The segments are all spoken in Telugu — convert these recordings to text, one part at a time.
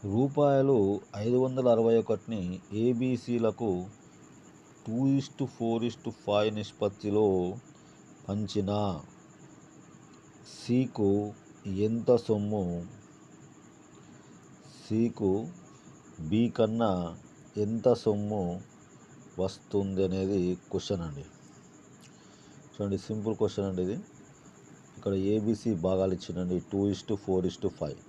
రూపాయలు 561ని ఏబీసీలకు 2:4:5 నిష్పత్తిలో పంచిన సికు ఎంత సొమ్ము సికు బి కన్నా ఎంత సొమ్ము వస్తుంది అనేది క్వశ్చన్ అండి. చూడండి, సింపుల్ క్వశ్చన్ అండి ఇది. ఇక్కడ ఏబీసీ భాగాలు ఇచ్చిందండి 2:4:5.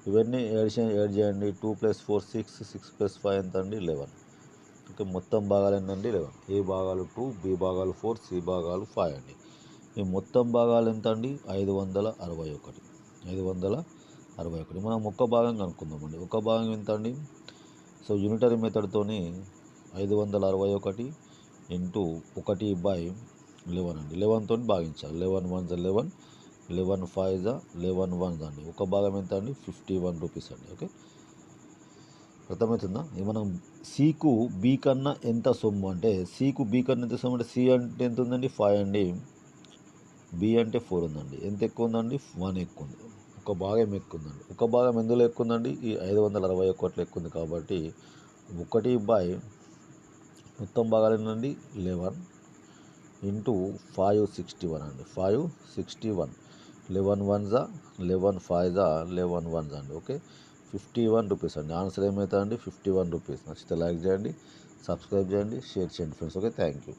ఇవన్నీ యాడ్ చేయండి. 2 + 4 6, 6 + 5 ఎంత అండి 11. ఓకే, మొత్తం భాగాలు ఏంటండి 11. ఏ భాగాలు 2, బి భాగాలు 4, సి భాగాలు 5 అండి. ఈ మొత్తం భాగాలు ఎంత అండి 561. 561. మనం ఒక్క భాగం కనుక్కుందామండి. ఒక్క భాగం ఎంత అండి? సో యూనిటరీ మెథడ్తోని 561 ఇంటూ 1/11 అండి. 11తో భాగించాలి. 11 1s 11, 11 5s 11 1s అండి. ఒక భాగం ఎంత అండి 51 రూపీస్ అండి. ఓకే, అర్థమవుతుందా? మనం సికు బి కన్నా ఎంత సొమ్ము అంటే, సికు బి కన్నా ఎంత సొమ్ము అంటే, సి అంటే ఎంత ఉందండి 5 అండి, బి అంటే 4 ఉందండి. ఎంత ఎక్కువ ఉందండి 1 ఎక్కువ ఉంది. ఒక భాగం ఎక్కువ ఉందండి. ఒక భాగం ఎందులో ఎక్కువ ఉందండి? ఈ 561 ఎక్కువ ఉంది. కాబట్టి 1/ మొత్తం భాగాలు ఏంటండి 11 ఇంటూ 561 అండి. 561. 11 1s 11 5s 11 1s అండి. ఓకే, 51 రూపీస్ అండి. ఆన్సర్ ఏమవుతుందండి 51 రూపీస్. నచ్చితే లైక్ చేయండి, సబ్స్క్రైబ్ చేయండి, షేర్ చేయండి ఫ్రెండ్స్. Okay, thank you.